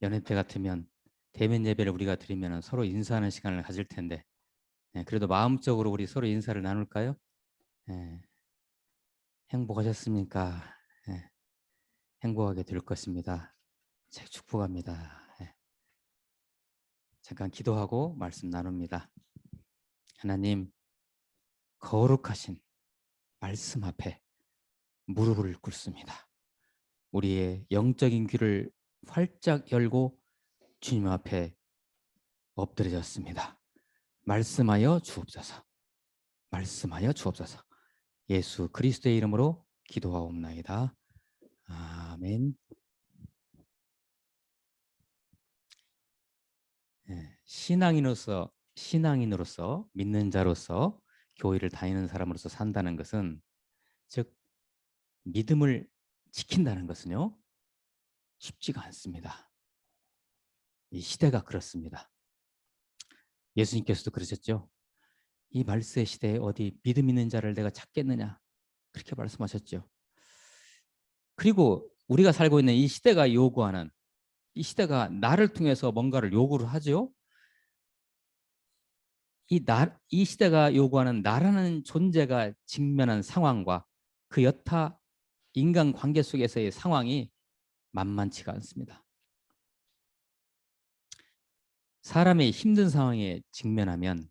연회 때 같으면 대면 예배를 우리가 드리면 서로 인사하는 시간을 가질 텐데, 그래도 마음적으로 우리 서로 인사를 나눌까요? 예, 행복하셨습니까? 예, 행복하게 될 것입니다. 제 축복합니다. 잠깐 기도하고 말씀 나눕니다. 하나님, 거룩하신 말씀 앞에 무릎을 꿇습니다. 우리의 영적인 귀를 활짝 열고 주님 앞에 엎드려졌습니다. 말씀하여 주옵소서. 말씀하여 주옵소서. 예수 그리스도의 이름으로 기도하옵나이다. 아멘. 신앙인으로서 믿는 자로서 교회를 다니는 사람으로서 산다는 것은, 즉 믿음을 지킨다는 것은요, 쉽지가 않습니다. 이 시대가 그렇습니다. 예수님께서도 그러셨죠. 이 말세 시대에 어디 믿음 있는 자를 내가 찾겠느냐, 그렇게 말씀하셨죠. 그리고 우리가 살고 있는 이 시대가 요구하는, 이 시대가 나를 통해서 뭔가를 요구를 하죠. 이 시대가 요구하는 나라는 존재가 직면한 상황과 그 여타 인간관계 속에서의 상황이 만만치가 않습니다. 사람이 힘든 상황에 직면하면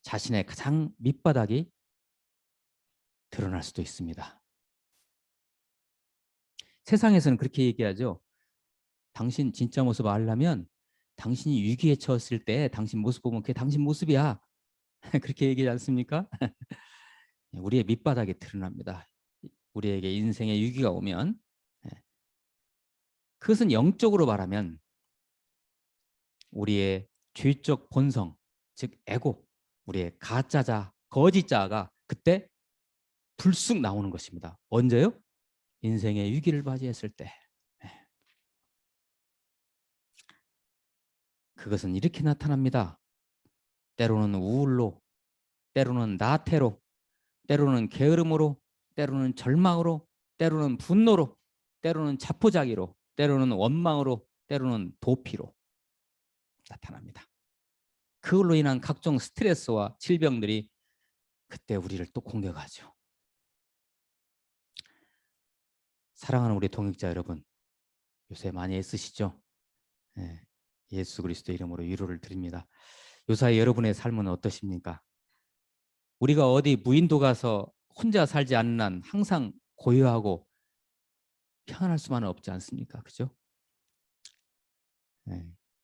자신의 가장 밑바닥이 드러날 수도 있습니다. 세상에서는 그렇게 얘기하죠. 당신 진짜 모습 알려면 당신이 위기에 처했을 때 당신 모습 보면 그게 당신 모습이야. 그렇게 얘기하지 않습니까? 우리의 밑바닥이 드러납니다. 우리에게 인생의 위기가 오면, 그것은 영적으로 말하면 우리의 죄적 본성, 즉 에고, 우리의 가짜자, 거짓자가 그때 불쑥 나오는 것입니다. 언제요? 인생의 위기를 맞이했을 때. 그것은 이렇게 나타납니다. 때로는 우울로, 때로는 나태로, 때로는 게으름으로, 때로는 절망으로, 때로는 분노로, 때로는 자포자기로, 때로는 원망으로, 때로는 도피로 나타납니다. 그걸로 인한 각종 스트레스와 질병들이 그때 우리를 또 공격하죠. 사랑하는 우리 동역자 여러분, 요새 많이 애쓰시죠? 예수 그리스도 이름으로 위로를 드립니다. 요사이 여러분의 삶은 어떠십니까? 우리가 어디 무인도 가서 혼자 살지 않는 한 항상 고요하고 평안할 수만은 없지 않습니까? 그죠?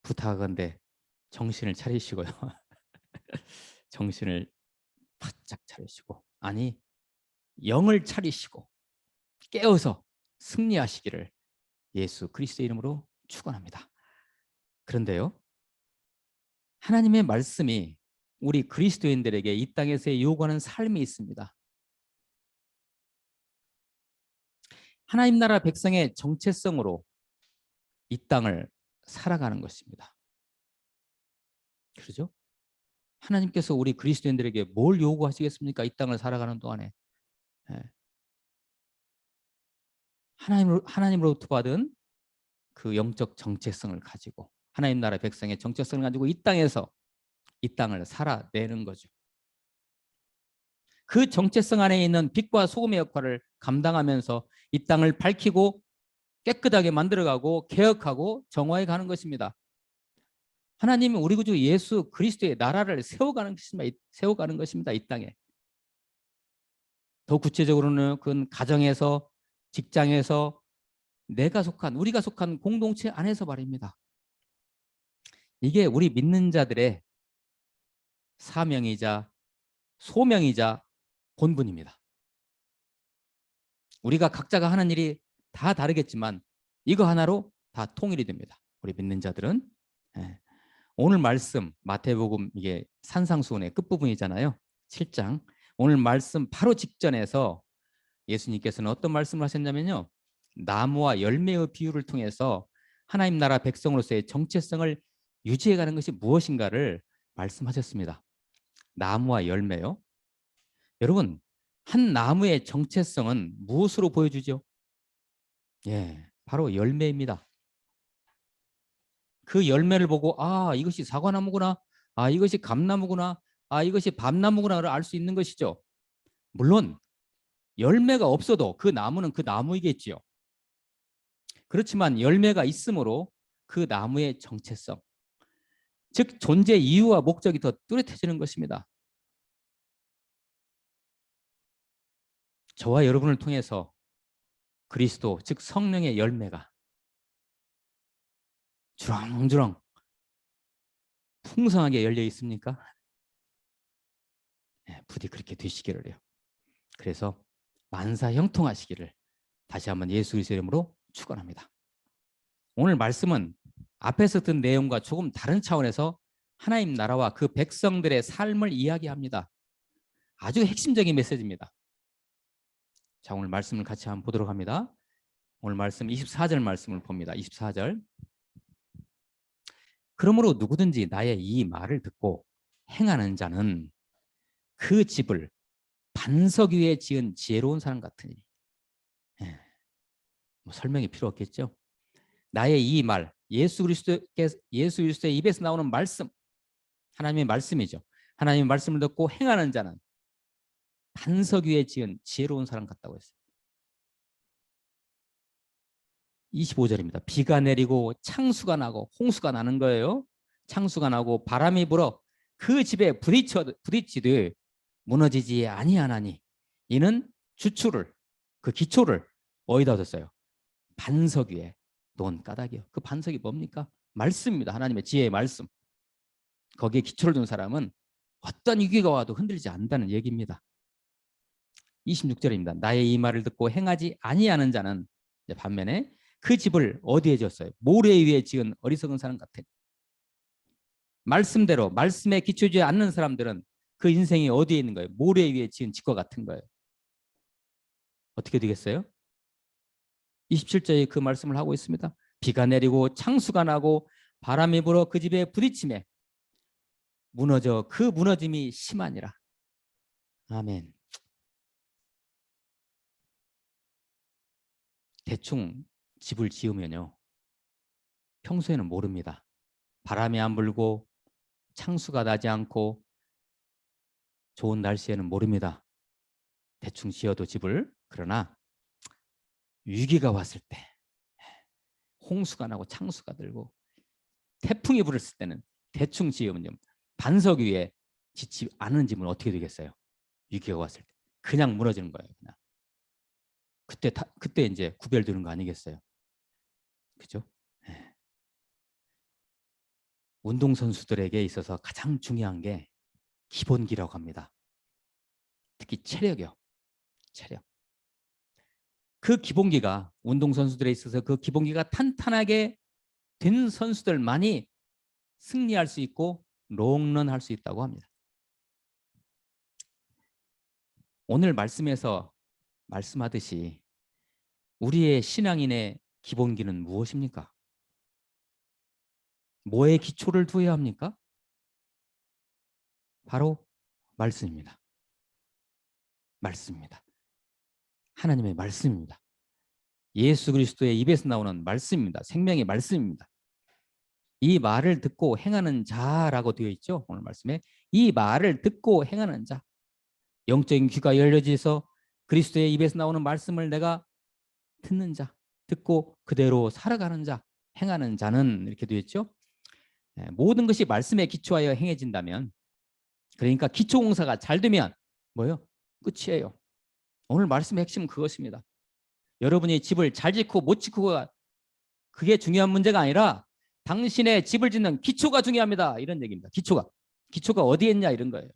부탁한데 정신을 차리시고요. 정신을 바짝 차리시고, 아니 영을 차리시고 깨어서 승리하시기를 예수 그리스도 이름으로 축원합니다. 그런데요, 하나님의 말씀이 우리 그리스도인들에게 이 땅에서 요구하는 삶이 있습니다. 하나님 나라 백성의 정체성으로 이 땅을 살아가는 것입니다. 그렇죠? 하나님께서 우리 그리스도인들에게 뭘 요구하시겠습니까? 이 땅을 살아가는 동안에. 하나님으로부터 받은 그 영적 정체성을 가지고, 하나님 나라 백성의 정체성을 가지고 이 땅에서 이 땅을 살아내는 거죠. 그 정체성 안에 있는 빛과 소금의 역할을 감당하면서 이 땅을 밝히고 깨끗하게 만들어가고 개혁하고 정화해 가는 것입니다. 하나님이 우리 구주 예수 그리스도의 나라를 세워가는 것입니다. 이 땅에. 더 구체적으로는 그건 가정에서, 직장에서, 우리가 속한 공동체 안에서 말입니다. 이게 우리 믿는 자들의 사명이자 소명이자 본분입니다. 우리가 각자가 하는 일이 다 다르겠지만 이거 하나로 다 통일이 됩니다. 우리 믿는 자들은. 오늘 말씀 마태복음, 이게 산상수훈의 끝부분이잖아요. 7장. 오늘 말씀 바로 직전에서 예수님께서는 어떤 말씀을 하셨냐면요, 나무와 열매의 비유를 통해서 하나님 나라 백성으로서의 정체성을 유지해가는 것이 무엇인가를 말씀하셨습니다. 나무와 열매요. 여러분, 한 나무의 정체성은 무엇으로 보여주죠? 바로 열매입니다. 그 열매를 보고 아, 이것이 사과나무구나. 아, 이것이 감나무구나. 아, 이것이 밤나무구나를 알 수 있는 것이죠. 물론 열매가 없어도 그 나무는 그 나무이겠지요. 그렇지만 열매가 있으므로 그 나무의 정체성, 즉 존재 이유와 목적이 더 뚜렷해지는 것입니다. 저와 여러분을 통해서 그리스도, 즉 성령의 열매가 주렁주렁 풍성하게 열려 있습니까? 네, 부디 그렇게 되시기를 해요. 그래서 만사 형통하시기를 다시 한번 예수 그리스도의 이름으로 축원합니다. 오늘 말씀은 앞에서 든 내용과 조금 다른 차원에서 하나님 나라와 그 백성들의 삶을 이야기합니다. 아주 핵심적인 메시지입니다. 자, 오늘 말씀을 같이 한번 보도록 합니다. 오늘 말씀 24절 말씀을 봅니다. 24절. 그러므로 누구든지 나의 이 말을 듣고 행하는 자는 그 집을 반석 위에 지은 지혜로운 사람 같으니. 뭐 설명이 필요 없겠죠. 나의 이 말, 예수 그리스도의 입에서 나오는 말씀, 하나님의 말씀이죠. 하나님의 말씀을 듣고 행하는 자는 반석 위에 지은 지혜로운 사람 같다고 했어요. 25절입니다. 비가 내리고 창수가 나고 홍수가 나는 거예요. 창수가 나고 바람이 불어 그 집에 부딪히되 무너지지 아니하나니 이는 주추를, 그 기초를 어디다 뒀어요? 반석 위에 놓은 까닭이요. 그 반석이 뭡니까? 말씀입니다. 하나님의 지혜의 말씀. 거기에 기초를 둔 사람은 어떤 위기가 와도 흔들리지 않는다는 얘기입니다. 26절입니다. 나의 이 말을 듣고 행하지 아니하는 자는 반면에 그 집을 어디에 지었어요? 모래 위에 지은 어리석은 사람 같아. 말씀대로 말씀에 기초지 않는 사람들은 그 인생이 어디에 있는 거예요? 모래 위에 지은 집과 같은 거예요. 어떻게 되겠어요? 27절에 그 말씀을 하고 있습니다. 비가 내리고 창수가 나고 바람이 불어 그 집에 부딪힘에 무너져 그 무너짐이 심하니라. 아멘. 대충 집을 지으면요, 평소에는 모릅니다. 바람이 안 불고 창수가 나지 않고 좋은 날씨에는 모릅니다. 대충 지어도 집을. 그러나 위기가 왔을 때, 홍수가 나고 창수가 들고 태풍이 불었을 때는 대충 지으면 반석 위에 짓지 않은 집은 어떻게 되겠어요? 위기가 왔을 때 그냥 무너지는 거예요. 그냥. 그때 이제 구별되는 거 아니겠어요? 그죠? 네. 운동선수들에게 있어서 가장 중요한 게 기본기라고 합니다. 특히 체력이요. 체력. 그 기본기가, 운동선수들에 있어서 그 기본기가 탄탄하게 된 선수들만이 승리할 수 있고 롱런할 수 있다고 합니다. 오늘 말씀에서 말씀하듯이 우리의 신앙인의 기본기는 무엇입니까? 뭐에 기초를 두어야 합니까? 바로 말씀입니다. 말씀입니다. 하나님의 말씀입니다. 예수 그리스도의 입에서 나오는 말씀입니다. 생명의 말씀입니다. 이 말을 듣고 행하는 자라고 되어 있죠. 오늘 말씀에 이 말을 듣고 행하는 자, 영적인 귀가 열려져서 그리스도의 입에서 나오는 말씀을 내가 듣는 자, 듣고 그대로 살아가는 자, 행하는 자는 이렇게 되어 있죠. 모든 것이 말씀에 기초하여 행해진다면, 그러니까 기초공사가 잘 되면 뭐예요? 끝이에요. 오늘 말씀의 핵심은 그것입니다. 여러분이 집을 잘 짓고 못 짓고가 그게 중요한 문제가 아니라 당신의 집을 짓는 기초가 중요합니다. 이런 얘기입니다. 기초가 어디에 있냐 이런 거예요.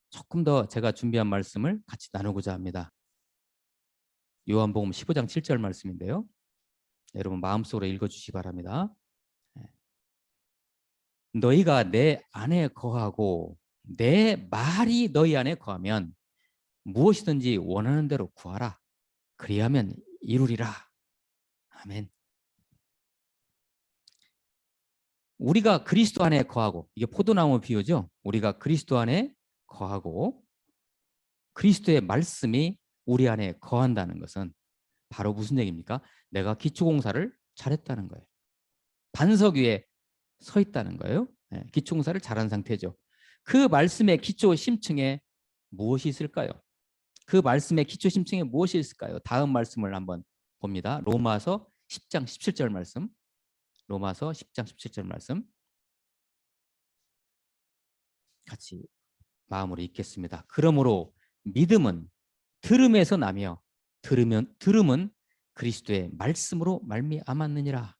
조금 더 제가 준비한 말씀을 같이 나누고자 합니다. 요한복음 15장 7절 말씀인데요. 여러분 마음속으로 읽어주시기 바랍니다. 너희가 내 안에 거하고 내 말이 너희 안에 거하면 무엇이든지 원하는 대로 구하라. 그리하면 이루리라. 아멘. 우리가 그리스도 안에 거하고, 이게 포도나무 비유죠. 우리가 그리스도 안에 거하고 그리스도의 말씀이 우리 안에 거한다는 것은 바로 무슨 얘기입니까? 내가 기초공사를 잘했다는 거예요. 반석 위에 서 있다는 거예요. 네, 기초공사를 잘한 상태죠. 그 말씀의 기초 심층에 무엇이 있을까요? 그 말씀의 기초 심층에 무엇이 있을까요? 다음 말씀을 한번 봅니다. 로마서 10장 17절 말씀. 로마서 10장 17절 말씀. 같이 마음으로 읽겠습니다. 그러므로 믿음은 들음에서 나며 들음은 그리스도의 말씀으로 말미암았느니라.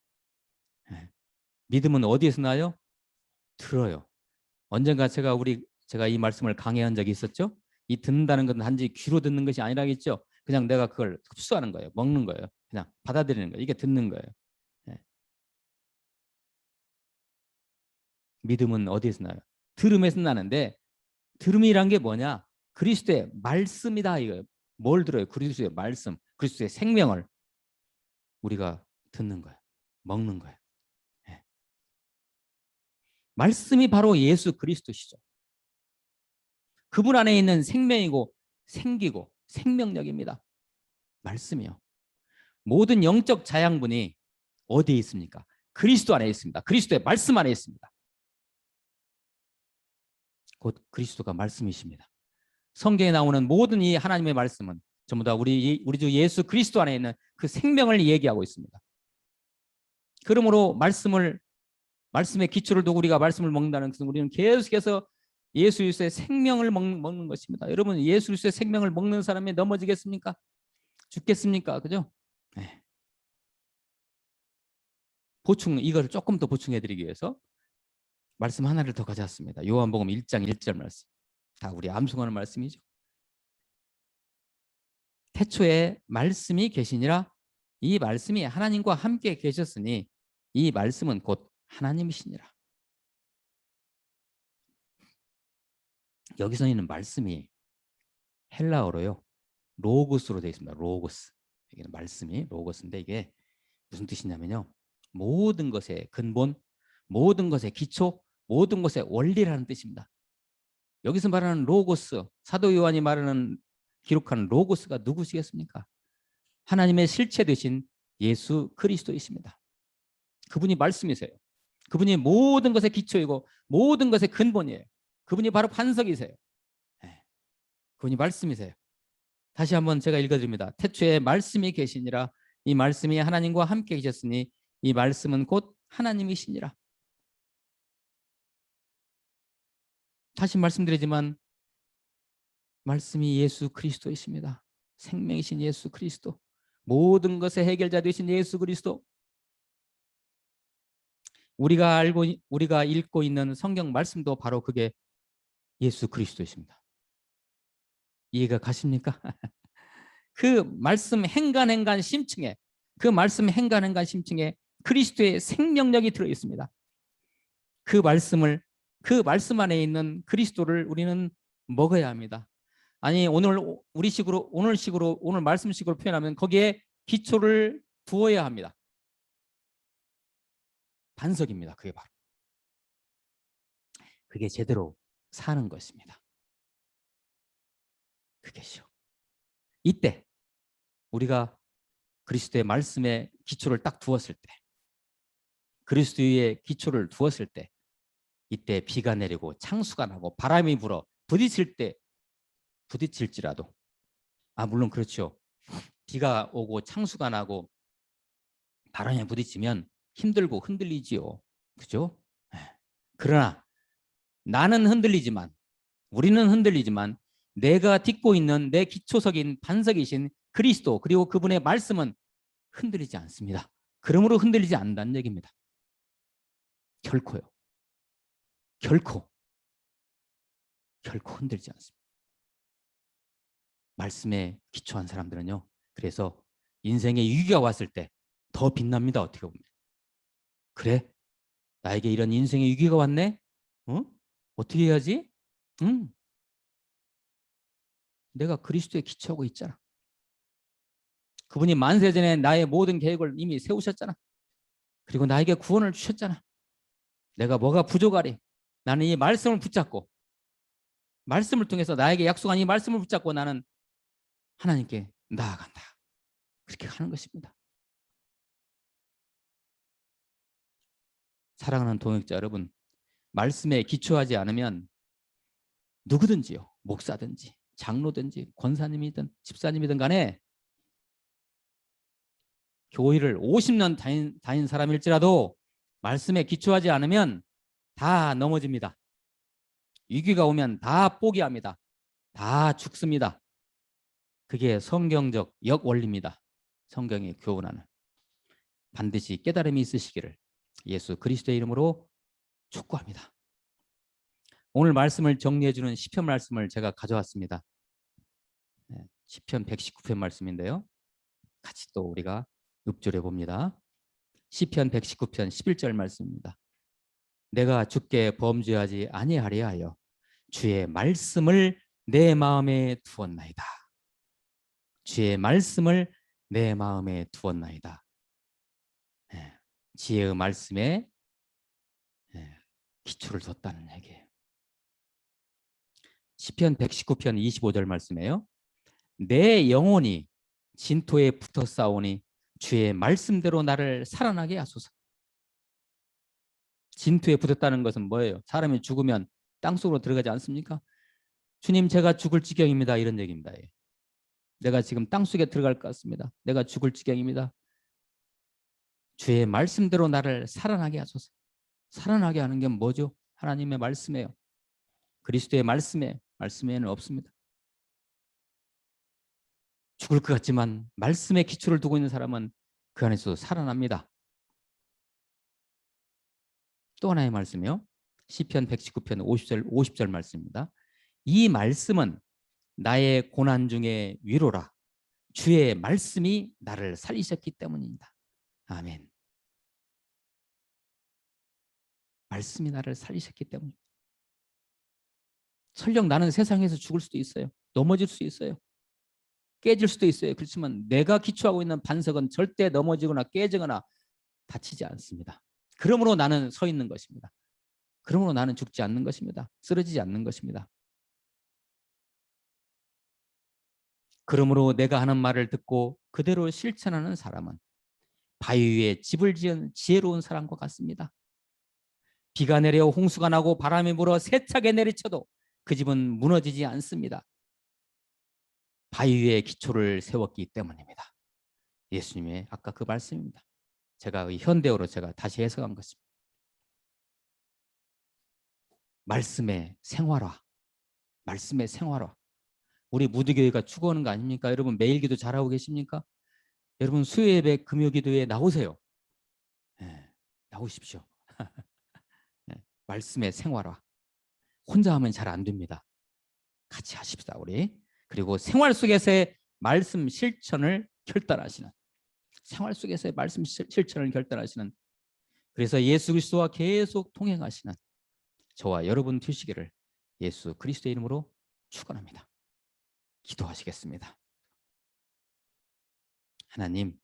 믿음은 어디에서 나요? 들어요. 언젠가 제가 이 말씀을 강해한 적이 있었죠. 이 듣는다는 것은 단지 귀로 듣는 것이 아니라겠죠. 그냥 내가 그걸 흡수하는 거예요. 먹는 거예요. 그냥 받아들이는 거예요. 이게 듣는 거예요. 믿음은 어디에서 나요? 들음에서 나는데 들음이란 게 뭐냐? 그리스도의 말씀이다 이거예요. 뭘 들어요? 그리스도의 말씀, 그리스도의 생명을 우리가 듣는 거예요. 먹는 거예요. 네. 말씀이 바로 예수 그리스도시죠. 그분 안에 있는 생명이고 생기고 생명력입니다. 말씀이요. 모든 영적 자양분이 어디에 있습니까? 그리스도 안에 있습니다. 그리스도의 말씀 안에 있습니다. 곧 그리스도가 말씀이십니다. 성경에 나오는 모든 이 하나님의 말씀은 전부 다 우리 주 예수 그리스도 안에 있는 그 생명을 얘기하고 있습니다. 그러므로 말씀의 기초를 두고 우리가 말씀을 먹는다는 것은 우리는 계속해서 예수 그리스도의 생명을 먹는 것입니다. 여러분 예수 그리스도의 생명을 먹는 사람이 넘어지겠습니까? 죽겠습니까? 그죠? 네. 이거를 조금 더 보충해 드리기 위해서 말씀 하나를 더 가져왔습니다. 요한복음 1장 1절 말씀. 다 우리 암송하는 말씀이죠. 태초에 말씀이 계시니라. 이 말씀이 하나님과 함께 계셨으니 이 말씀은 곧 하나님이시니라. 여기서 있는 말씀이 헬라어로요. 로고스로 되어 있습니다. 로고스. 여기는 말씀이 로고스인데 이게 무슨 뜻이냐면요. 모든 것의 근본, 모든 것의 기초, 모든 것의 원리라는 뜻입니다. 여기서 말하는 로고스, 사도 요한이 기록하는 로고스가 누구시겠습니까? 하나님의 실체 되신 예수 그리스도이십니다. 그분이 말씀이세요. 그분이 모든 것의 기초이고 모든 것의 근본이에요. 그분이 바로 반석이세요. 그분이 말씀이세요. 다시 한번 제가 읽어드립니다. 태초에 말씀이 계시니라. 이 말씀이 하나님과 함께 계셨으니 이 말씀은 곧 하나님이시니라. 다시 말씀드리지만 말씀이 예수 그리스도이십니다. 생명이신 예수 그리스도. 모든 것의 해결자 되신 예수 그리스도. 우리가 읽고 있는 성경 말씀도 바로 그게 예수 그리스도이십니다. 이해가 가십니까? 그 말씀 행간 심층에 그 말씀 행간 심층에 그리스도의 생명력이 들어 있습니다. 그 말씀 안에 있는 그리스도를 우리는 먹어야 합니다. 아니 오늘 말씀식으로 표현하면 거기에 기초를 두어야 합니다. 반석입니다. 그게 바로. 그게 제대로 사는 것입니다. 그게죠. 이때 우리가 그리스도의 말씀에 기초를 딱 두었을 때, 그리스도의 기초를 두었을 때, 이때 비가 내리고 창수가 나고 바람이 불어 부딪힐지라도 물론 그렇죠. 비가 오고 창수가 나고 바람에 부딪히면 힘들고 흔들리지요. 그죠? 그러나 우리는 흔들리지만 내가 딛고 있는 내 기초석인 반석이신 그리스도 그리고 그분의 말씀은 흔들리지 않습니다. 그러므로 흔들리지 않는다는 얘기입니다. 결코 흔들지 않습니다. 말씀에 기초한 사람들은요. 그래서 인생에 위기가 왔을 때 더 빛납니다. 어떻게 보면. 그래? 나에게 이런 인생의 위기가 왔네? 어떻게 해야지? 내가 그리스도에 기초하고 있잖아. 그분이 만세 전에 나의 모든 계획을 이미 세우셨잖아. 그리고 나에게 구원을 주셨잖아. 내가 뭐가 부족하리? 나는 이 말씀을 붙잡고 말씀을 통해서 나에게 약속한 이 말씀을 붙잡고 나는 하나님께 나아간다. 그렇게 하는 것입니다. 사랑하는 동역자 여러분, 말씀에 기초하지 않으면 누구든지요, 목사든지 장로든지 권사님이든 집사님이든 간에 교회를 50년 다닌 사람일지라도 말씀에 기초하지 않으면 다 넘어집니다. 위기가 오면 다 포기합니다. 다 죽습니다. 그게 성경적 역원리입니다. 성경이 교훈하는. 반드시 깨달음이 있으시기를 예수 그리스도의 이름으로 축구합니다. 오늘 말씀을 정리해주는 시편 말씀을 제가 가져왔습니다. 시편 119편 말씀인데요. 같이 또 우리가 읊조려 봅니다. 시편 119편 11절 말씀입니다. 내가 주께 범죄하지 아니하려 하여 주의 말씀을 내 마음에 두었나이다. 주의 말씀을 내 마음에 두었나이다. 지혜의 말씀에 기초를 뒀다는 얘기예요. 시편 119편 25절 말씀이에요. 내 영혼이 진토에 붙어 싸우니 주의 말씀대로 나를 살아나게 하소서. 진토에 붙었다는 것은 뭐예요? 사람이 죽으면 땅속으로 들어가지 않습니까? 주님, 제가 죽을 지경입니다. 이런 얘기입니다. 내가 지금 땅속에 들어갈 것 같습니다. 내가 죽을 지경입니다. 주의 말씀대로 나를 살아나게 하소서. 살아나게 하는 게 뭐죠? 하나님의 말씀이에요. 그리스도의 말씀에는 없습니다. 죽을 것 같지만 말씀에 기초를 두고 있는 사람은 그 안에서 살아납니다. 또 하나의 말씀이요. 시편 119편 50절 말씀입니다. 이 말씀은 나의 고난 중에 위로라. 주의 말씀이 나를 살리셨기 때문입니다. 아멘. 말씀이 나를 살리셨기 때문입니다. 설령 나는 세상에서 죽을 수도 있어요. 넘어질 수 있어요. 깨질 수도 있어요. 그렇지만 내가 기초하고 있는 반석은 절대 넘어지거나 깨지거나 다치지 않습니다. 그러므로 나는 서 있는 것입니다. 그러므로 나는 죽지 않는 것입니다. 쓰러지지 않는 것입니다. 그러므로 내가 하는 말을 듣고 그대로 실천하는 사람은 바위 위에 집을 지은 지혜로운 사람과 같습니다. 비가 내려 홍수가 나고 바람이 불어 세차게 내리쳐도 그 집은 무너지지 않습니다. 바위 위에 기초를 세웠기 때문입니다. 예수님의 아까 그 말씀입니다. 제가 현대어로 제가 다시 해석한 것입니다. 말씀의 생활화. 말씀의 생활화. 우리 무드교회가 추구하는 거 아닙니까? 여러분 매일 기도 잘하고 계십니까? 여러분 수요예배 금요기도에 나오세요. 네, 나오십시오. 네, 말씀의 생활화. 혼자 하면 잘 안 됩니다. 같이 하십시다 우리. 그리고 생활 속에서의 말씀 실천을 결단하시는, 생활 속에서의 말씀 실천을 결단하시는, 그래서 예수 그리스도와 계속 동행하시는 저와 여러분 되시기를 예수 그리스도의 이름으로 축원합니다. 기도하시겠습니다. 하나님,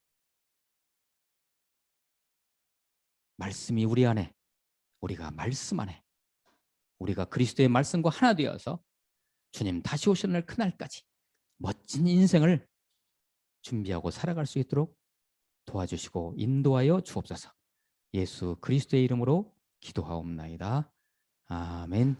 말씀이 우리 안에, 우리가 말씀 안에, 우리가 그리스도의 말씀과 하나 되어서 주님 다시 오시는 그날까지 멋진 인생을 준비하고 살아갈 수 있도록 도와주시고 인도하여 주옵소서. 예수 그리스도의 이름으로 기도하옵나이다. 아멘.